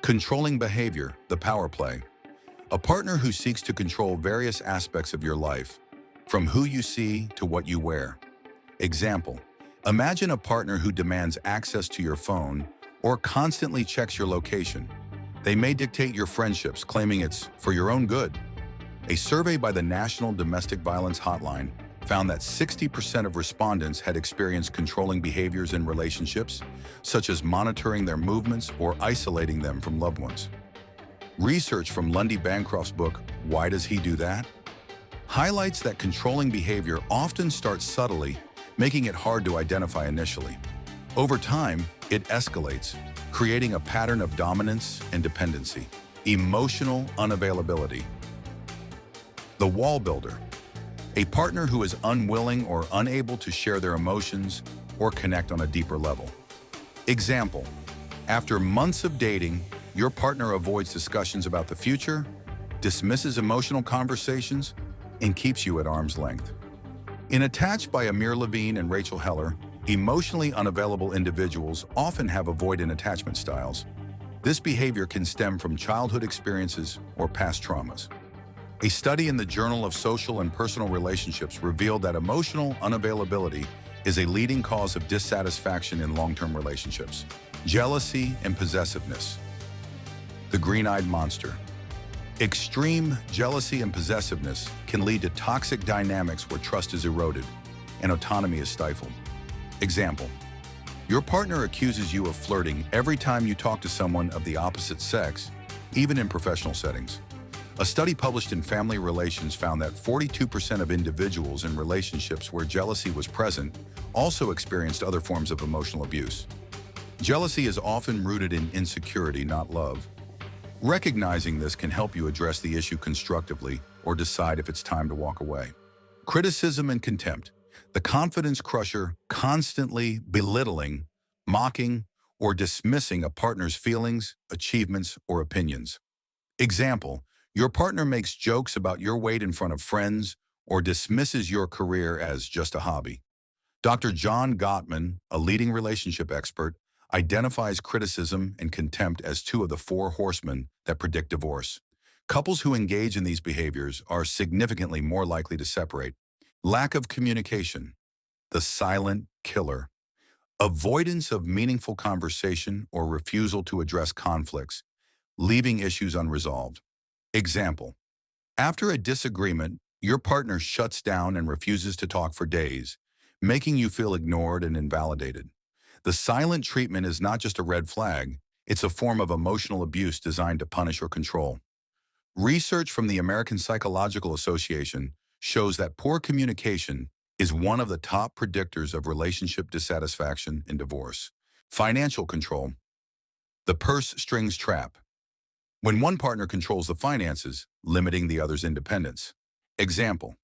Controlling behavior, the power play. A partner who seeks to control various aspects of your life, from who you see to what you wear. Example, imagine a partner who demands access to your phone or constantly checks your location. They may dictate your friendships, claiming it's for your own good. A survey by the National Domestic Violence Hotline found that 60% of respondents had experienced controlling behaviors in relationships, such as monitoring their movements or isolating them from loved ones. Research from Lundy Bancroft's book, Why Does He Do That?, highlights that controlling behavior often starts subtly, making it hard to identify initially. Over time, it escalates, creating a pattern of dominance and dependency. Emotional unavailability. The wall builder. A partner who is unwilling or unable to share their emotions or connect on a deeper level. Example, after months of dating, your partner avoids discussions about the future, dismisses emotional conversations, and keeps you at arm's length. In Attached by Amir Levine and Rachel Heller, emotionally unavailable individuals often have avoidant attachment styles. This behavior can stem from childhood experiences or past traumas. A study in the Journal of Social and Personal Relationships revealed that emotional unavailability is a leading cause of dissatisfaction in long-term relationships. Jealousy and possessiveness. The green-eyed monster. Extreme jealousy and possessiveness can lead to toxic dynamics where trust is eroded and autonomy is stifled. Example, your partner accuses you of flirting every time you talk to someone of the opposite sex, even in professional settings. A study published in Family Relations found that 42% of individuals in relationships where jealousy was present also experienced other forms of emotional abuse. Jealousy is often rooted in insecurity, not love. Recognizing this can help you address the issue constructively or decide if it's time to walk away. Criticism and contempt. The confidence crusher constantly belittling, mocking, or dismissing a partner's feelings, achievements, or opinions. Example, your partner makes jokes about your weight in front of friends or dismisses your career as just a hobby. Dr. John Gottman, a leading relationship expert, identifies criticism and contempt as two of the four horsemen that predict divorce. Couples who engage in these behaviors are significantly more likely to separate. Lack of communication, the silent killer. Avoidance of meaningful conversation or refusal to address conflicts, leaving issues unresolved. Example, after a disagreement, your partner shuts down and refuses to talk for days, making you feel ignored and invalidated. The silent treatment is not just a red flag, it's a form of emotional abuse designed to punish or control. Research from the American Psychological Association shows that poor communication is one of the top predictors of relationship dissatisfaction and divorce. Financial control. The purse strings trap. When one partner controls the finances, limiting the other's independence. Example,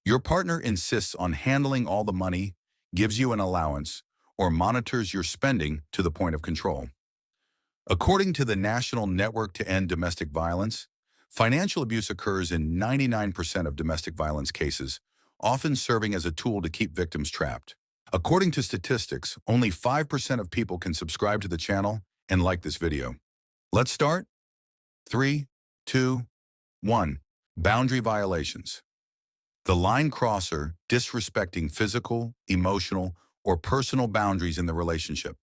your partner insists on handling all the money, gives you an allowance, or monitors your spending to the point of control. According to the National Network to End Domestic Violence, financial abuse occurs in 99% of domestic violence cases, often serving as a tool to keep victims trapped. According to statistics, only 5% of people can subscribe to the channel and like this video. Let's start. 3, 2, 1. Boundary violations. The line crosser, disrespecting physical, emotional, or personal boundaries in the relationship.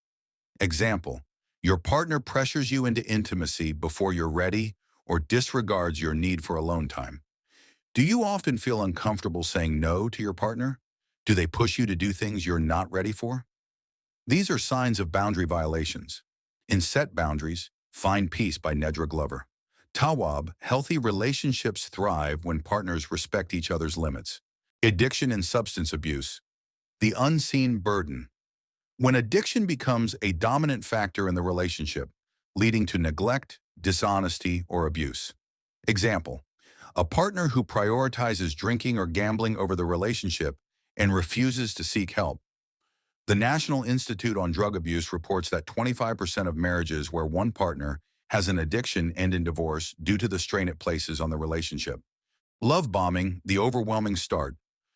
Example, your partner pressures you into intimacy before you're ready or disregards your need for alone time. Do you often feel uncomfortable saying no to your partner? Do they push you to do things you're not ready for? These are signs of boundary violations. In Set Boundaries, Find Peace by Nedra Glover. Tawab, healthy relationships thrive when partners respect each other's limits. Addiction and substance abuse. The unseen burden. When addiction becomes a dominant factor in the relationship, leading to neglect, dishonesty, or abuse. Example, a partner who prioritizes drinking or gambling over the relationship and refuses to seek help. The National Institute on Drug Abuse reports that 25% of marriages where one partner has an addiction end in divorce due to the strain it places on the relationship. Love bombing, the overwhelming start.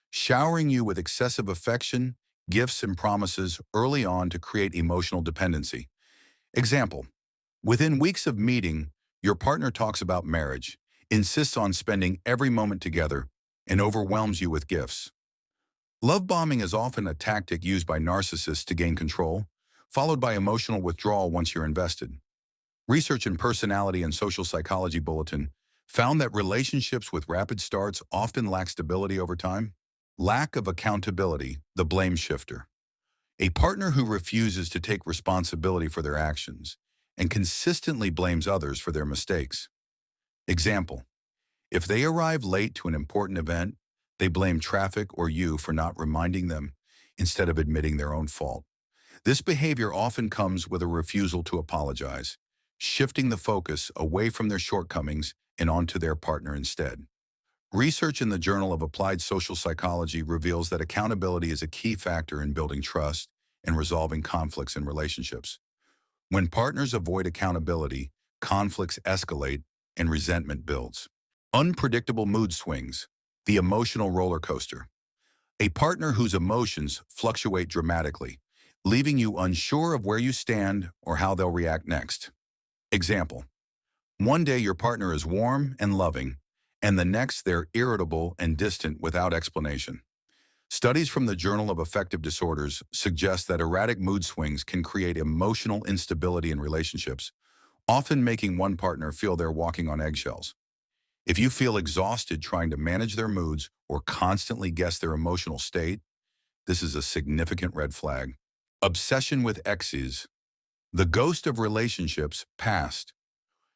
Showering you with excessive affection, gifts, and promises early on to create emotional dependency. Example, Within weeks of meeting, your partner talks about marriage, insists on spending every moment together, and overwhelms you with gifts. Love bombing is often a tactic used by narcissists to gain control, followed by emotional withdrawal once you're invested. Research in Personality and Social Psychology Bulletin found that relationships with rapid starts often lack stability over time. Lack of accountability, the blame shifter. A partner who refuses to take responsibility for their actions and consistently blames others for their mistakes. Example: if they arrive late to an important event, they blame traffic or you for not reminding them instead of admitting their own fault. This behavior often comes with a refusal to apologize, shifting the focus away from their shortcomings and onto their partner instead. Research in the Journal of Applied Social Psychology reveals that accountability is a key factor in building trust and resolving conflicts in relationships. When partners avoid accountability, conflicts escalate and resentment builds. Unpredictable mood swings, the emotional roller coaster. A partner whose emotions fluctuate dramatically, leaving you unsure of where you stand or how they'll react next. Example: one day your partner is warm and loving, and the next they're irritable and distant without explanation. Studies from the Journal of Affective Disorders suggest that erratic mood swings can create emotional instability in relationships, often making one partner feel they're walking on eggshells. If you feel exhausted trying to manage their moods or constantly guess their emotional state, this is a significant red flag. Obsession with exes, the ghost of relationships past.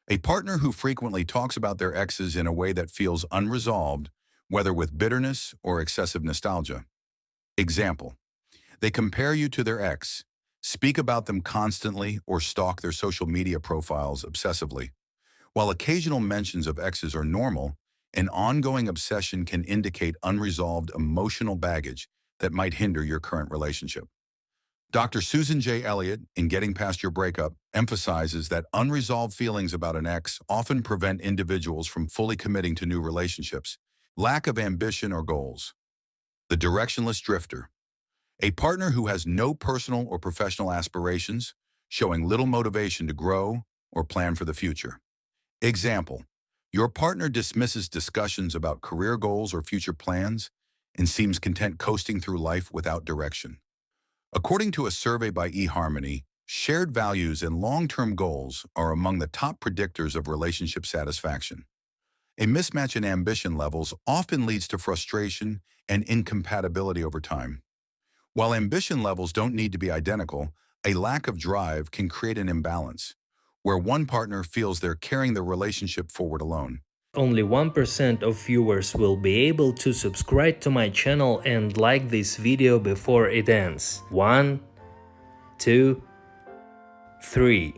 A partner who frequently talks about their exes in a way that feels unresolved, whether with bitterness or excessive nostalgia. Example: they compare you to their ex, speak about them constantly, or stalk their social media profiles obsessively. While occasional mentions of exes are normal, an ongoing obsession can indicate unresolved emotional baggage that might hinder your current relationship. Dr. Susan J. Elliott, in Getting Past Your Breakup, emphasizes that unresolved feelings about an ex often prevent individuals from fully committing to new relationships. Lack of ambition or goals. The directionless drifter. A partner who has no personal or professional aspirations, showing little motivation to grow or plan for the future. Example: your partner dismisses discussions about career goals or future plans and seems content coasting through life without direction. According to a survey by eHarmony, shared values and long-term goals are among the top predictors of relationship satisfaction. A mismatch in ambition levels often leads to frustration and incompatibility over time. While ambition levels don't need to be identical, a lack of drive can create an imbalance, where one partner feels they're carrying the relationship forward alone. Only 1% of viewers will be able to subscribe to my channel and like this video before it ends. 1, 2, 3.